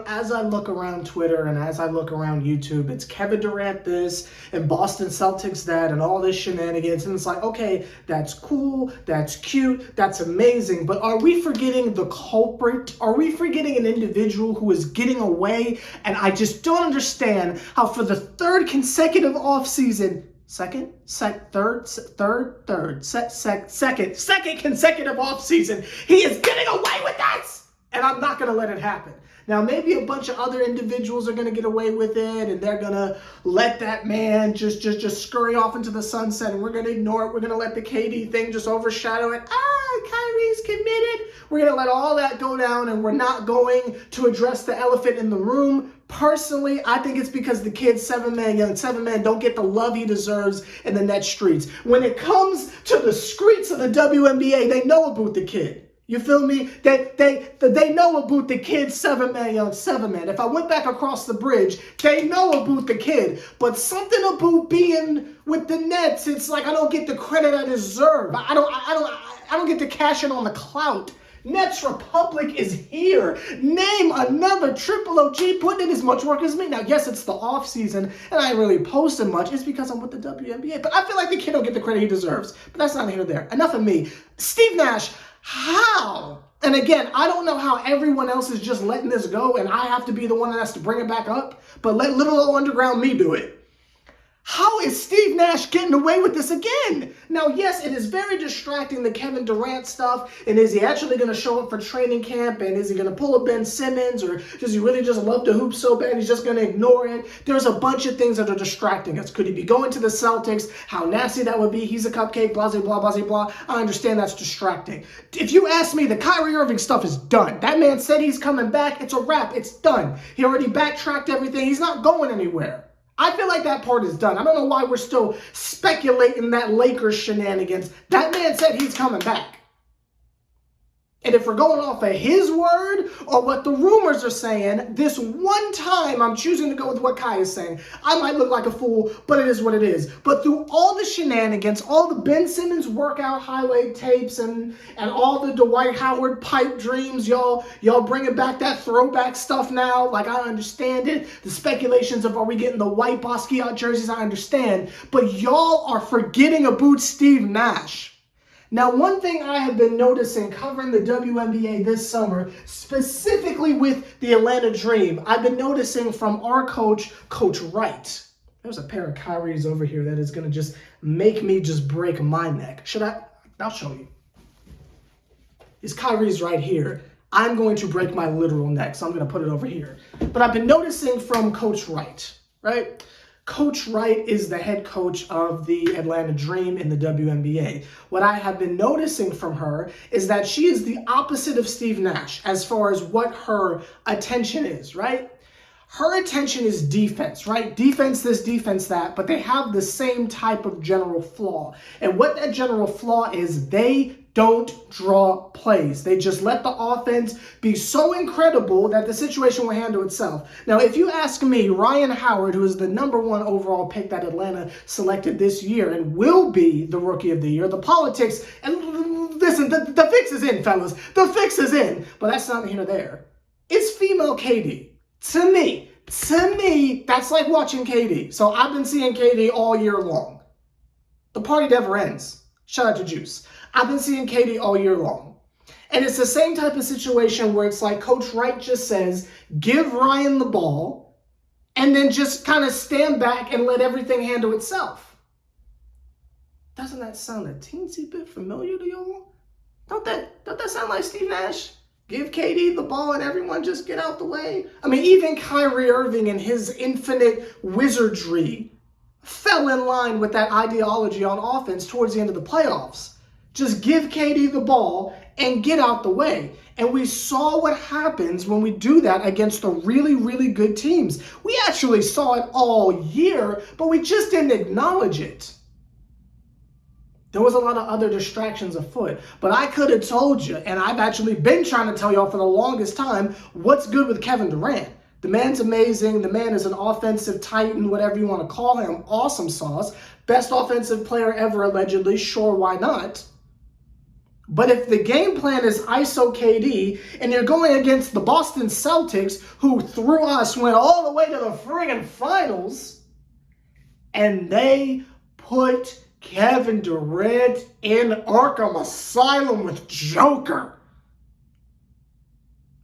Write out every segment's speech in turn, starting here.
As I look around Twitter and as I look around YouTube, it's Kevin Durant this and Boston Celtics that and all this shenanigans. And it's like, okay, that's cool, that's cute, that's amazing. But are we forgetting the culprit? Are we forgetting an individual who is getting away? And I just don't understand how for the third consecutive offseason, second consecutive offseason, he is getting away with this. And I'm not going to let it happen. Now, maybe a bunch of other individuals are going to get away with it, and they're going to let that man just scurry off into the sunset, and we're going to ignore it. We're going to let the KD thing just overshadow it. Kyrie's committed. We're going to let all that go down, and we're not going to address the elephant in the room. Personally, I think it's because the kid, young seven man, don't get the love he deserves in the net streets. When it comes to the streets of the WNBA, they know about the kid. You feel me? They know about the kid, young seven man. If I went back across the bridge, they know about the kid. But something about being with the Nets, it's like I don't get the credit I deserve. I don't get to cash in on the clout. Nets Republic is here. Name another triple OG putting in as much work as me. Now, yes, it's the off season, and I ain't really posting much. It's because I'm with the WNBA. But I feel like the kid don't get the credit he deserves. But that's not here or there. Enough of me. Steve Nash. How? And again, I don't know how everyone else is just letting this go and I have to be the one that has to bring it back up, but let little old underground me do it. How is Steve Nash getting away with this again? Now, yes, it is very distracting, the Kevin Durant stuff. And is he actually going to show up for training camp? And is he going to pull a Ben Simmons? Or does he really just love to hoop so bad he's just going to ignore it? There's a bunch of things that are distracting us. Could he be going to the Celtics? How nasty that would be. He's a cupcake, blah, blah, blah, blah, blah. I understand that's distracting. If you ask me, the Kyrie Irving stuff is done. That man said he's coming back. It's a wrap. It's done. He already backtracked everything. He's not going anywhere. I feel like that part is done. I don't know why we're still speculating that Lakers shenanigans. That man said he's coming back. And if we're going off of his word or what the rumors are saying, this one time I'm choosing to go with what Kai is saying. I might look like a fool, but it is what it is. But through all the shenanigans, all the Ben Simmons workout highlight tapes and all the Dwight Howard pipe dreams, y'all bringing back that throwback stuff now. Like, I understand it. The speculations of are we getting the white Basquiat jerseys, I understand. But y'all are forgetting about Steve Nash. Now, one thing I have been noticing covering the WNBA this summer, specifically with the Atlanta Dream, I've been noticing from our coach, Coach Wright. There's a pair of Kyries over here that is going to just make me just break my neck. Should I? I'll show you. These Kyries right here. I'm going to break my literal neck, so I'm going to put it over here. But I've been noticing from Coach Wright, right? Coach Wright is the head coach of the Atlanta Dream in the WNBA. What I have been noticing from her is that she is the opposite of Steve Nash as far as what her attention is, right? Her attention is defense, right? Defense this, defense that, but they have the same type of general flaw. And what that general flaw is, they don't draw plays. They just let the offense be so incredible that the situation will handle itself. Now, if you ask me, Ryan Howard, who is the #1 overall pick that Atlanta selected this year and will be the Rookie of the Year, the politics, and listen, the fix is in, fellas. The fix is in, but that's not here or there. It's female KD. To me, that's like watching KD. So I've been seeing KD all year long. The party never ends. Shout out to Juice. I've been seeing KD all year long. And it's the same type of situation where it's like Coach Wright just says, give Ryan the ball, and then just kind of stand back and let everything handle itself. Doesn't that sound a teensy bit familiar to y'all? Don't that sound like Steve Nash? Give KD the ball and everyone just get out the way. I mean, even Kyrie Irving and his infinite wizardry fell in line with that ideology on offense towards the end of the playoffs. Just give KD the ball and get out the way. And we saw what happens when we do that against the really, really good teams. We actually saw it all year, but we just didn't acknowledge it. There was a lot of other distractions afoot, but I could have told you, and I've actually been trying to tell y'all for the longest time, what's good with Kevin Durant. The man's amazing. The man is an offensive titan, whatever you want to call him. Awesome sauce. Best offensive player ever, allegedly. Sure, why not? But if the game plan is ISO KD and you're going against the Boston Celtics, who through us went all the way to the friggin' finals, and they put Kevin Durant in Arkham Asylum with Joker.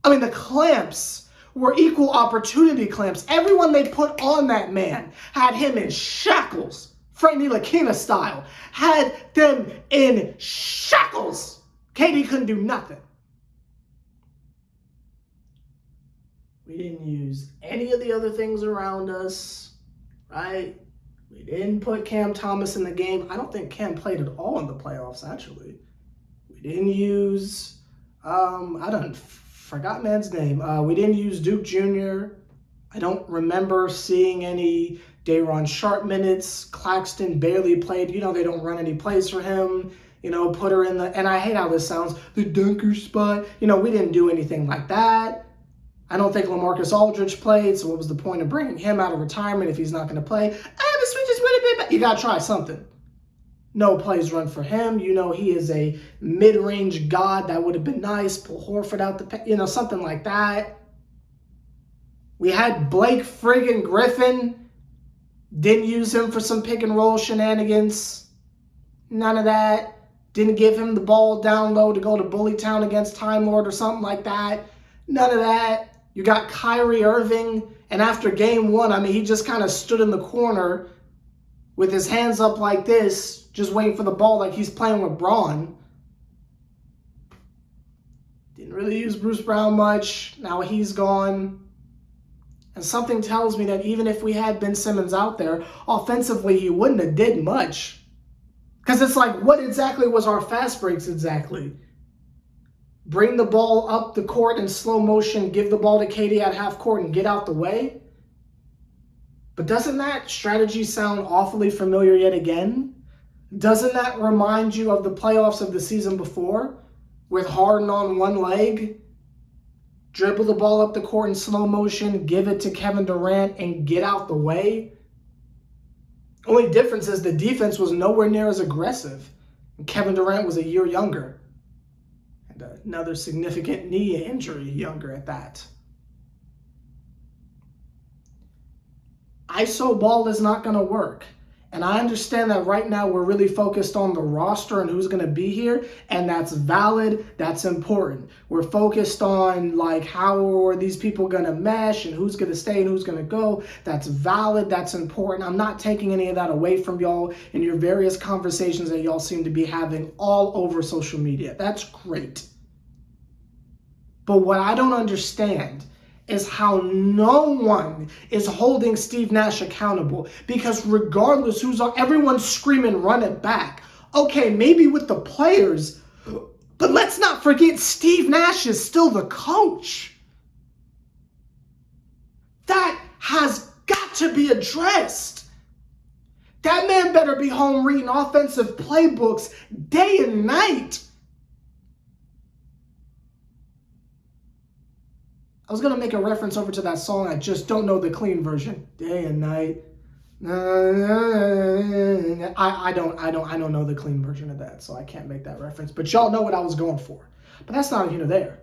I mean, the clamps were equal opportunity clamps. Everyone they put on that man had him in shackles. Frank Ntilikina style. Had them in shackles. KD couldn't do nothing. We didn't use any of the other things around us, right? We didn't put Cam Thomas in the game. I don't think Cam played at all in the playoffs, actually. We didn't use, forgot man's name. We didn't use Duke Jr. I don't remember seeing any Day'Ron Sharp minutes. Claxton barely played. You know, they don't run any plays for him. You know, put her in the, and I hate how this sounds, the dunker spot. You know, we didn't do anything like that. I don't think LaMarcus Aldridge played, so what was the point of bringing him out of retirement if he's not going to play? The switches would have been better. You got to try something. No plays run for him. You know, he is a mid-range god. That would have been nice. Pull Horford out the, something like that. We had Blake friggin' Griffin. Didn't use him for some pick and roll shenanigans. None of that. Didn't give him the ball down low to go to Bully Town against Time Lord or something like that. None of that. You got Kyrie Irving, and after game one, I mean, he just kind of stood in the corner with his hands up like this, just waiting for the ball like he's playing with Braun. Didn't really use Bruce Brown much. Now he's gone. And something tells me that even if we had Ben Simmons out there, offensively, he wouldn't have did much. Because it's like, what exactly was our fast breaks exactly? Bring the ball up the court in slow motion, give the ball to KD at half court and get out the way? But doesn't that strategy sound awfully familiar yet again? Doesn't that remind you of the playoffs of the season before? With Harden on one leg, dribble the ball up the court in slow motion, give it to Kevin Durant and get out the way? Only difference is the defense was nowhere near as aggressive. And Kevin Durant was a year younger. Another significant knee injury, younger at that. ISO ball is not going to work. And I understand that right now we're really focused on the roster and who's going to be here, and that's valid, that's important. We're focused on like how are these people going to mesh and who's going to stay and who's going to go. That's valid, that's important. I'm not taking any of that away from y'all in your various conversations that y'all seem to be having all over social media. That's great. But what I don't understand is how no one is holding Steve Nash accountable, because regardless who's on, everyone's screaming run it back. Okay, maybe with the players, but let's not forget Steve Nash is still the coach. That has got to be addressed. That man better be home reading offensive playbooks day and night. I was going to make a reference over to that song. I just don't know the clean version. Day and night. I don't know the clean version of that, so I can't make that reference. But y'all know what I was going for. But that's not here nor there.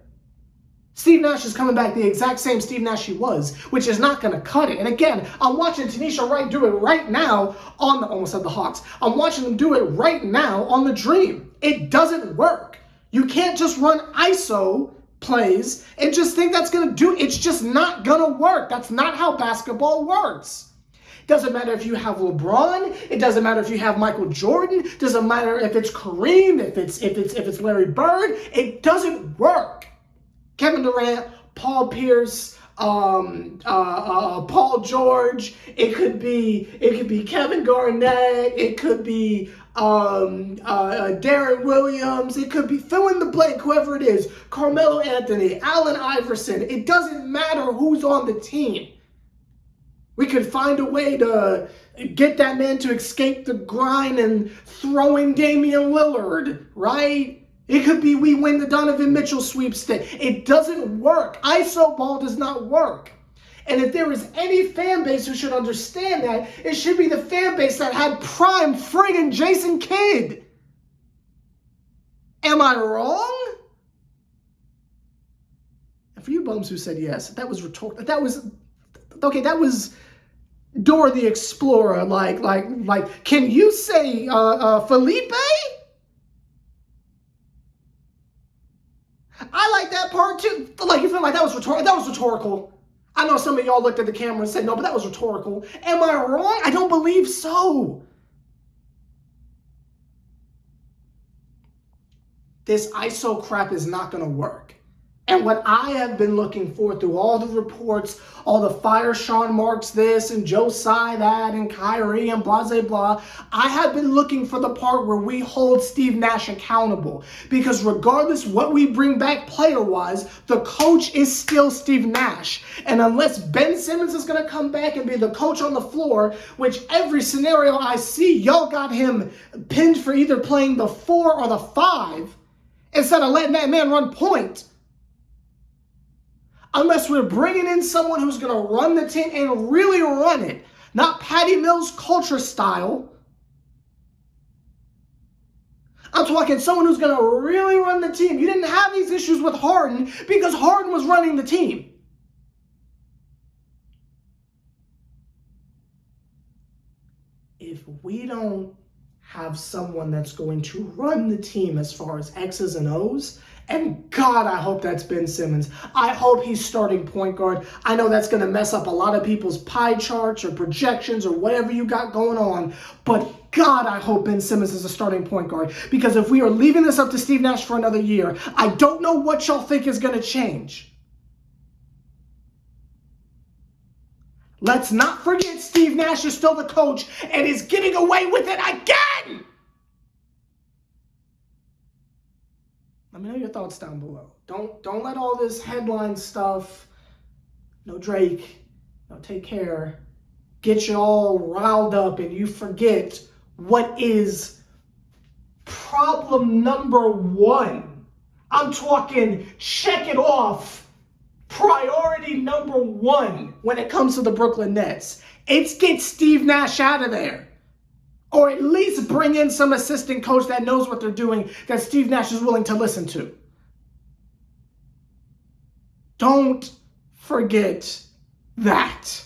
Steve Nash is coming back the exact same Steve Nash he was, which is not going to cut it. And again, I'm watching Tanisha Wright do it right now on the, almost said the Hawks. I'm watching them do it right now on the Dream. It doesn't work. You can't just run ISO plays and just think that's going to do, it's just not going to work. That's not how basketball works. It doesn't matter if you have LeBron, it doesn't matter if you have Michael Jordan, it doesn't matter if it's Kareem, if it's Larry Bird, it doesn't work. Kevin Durant, Paul Pierce, Paul George, it could be Kevin Garnett, it could be Darren Williams, it could be fill in the blank, whoever it is, Carmelo Anthony, Allen Iverson. It doesn't matter who's on the team. We could find a way to get that man to escape the grind and throw in Damian Lillard, right? It could be we win the Donovan Mitchell sweepstakes. It doesn't work. ISO ball does not work. And if there is any fan base who should understand that, it should be the fan base that had prime friggin' Jason Kidd. Am I wrong? And for you bums who said yes, that was rhetorical. That was Dora the Explorer. Like, can you say Felipe? I like that part too. Like, you feel like that was rhetorical. I know some of y'all looked at the camera and said, no, but that was rhetorical. Am I wrong? I don't believe so. This ISO crap is not going to work. And what I have been looking for through all the reports, all the fire Sean Marks this and Joe Tsai that and Kyrie and blah, blah, blah, I have been looking for the part where we hold Steve Nash accountable. Because regardless what we bring back player-wise, the coach is still Steve Nash. And unless Ben Simmons is going to come back and be the coach on the floor, which every scenario I see, y'all got him pinned for either playing the 4 or the 5 instead of letting that man run point. Unless we're bringing in someone who's going to run the team and really run it. Not Patty Mills culture style. I'm talking someone who's going to really run the team. You didn't have these issues with Harden because Harden was running the team. If we don't have someone that's going to run the team as far as X's and O's, and God, I hope that's Ben Simmons. I hope he's starting point guard. I know that's going to mess up a lot of people's pie charts or projections or whatever you got going on. But God, I hope Ben Simmons is a starting point guard. Because if we are leaving this up to Steve Nash for another year, I don't know what y'all think is going to change. Let's not forget Steve Nash is still the coach and is getting away with it again. Let me know your thoughts down below. Don't let all this headline stuff, no Drake, no take care, get you all riled up and you forget what is problem number 1. I'm talking check it off. Priority number 1 when it comes to the Brooklyn Nets. It's get Steve Nash out of there. Or at least bring in some assistant coach that knows what they're doing, that Steve Nash is willing to listen to. Don't forget that.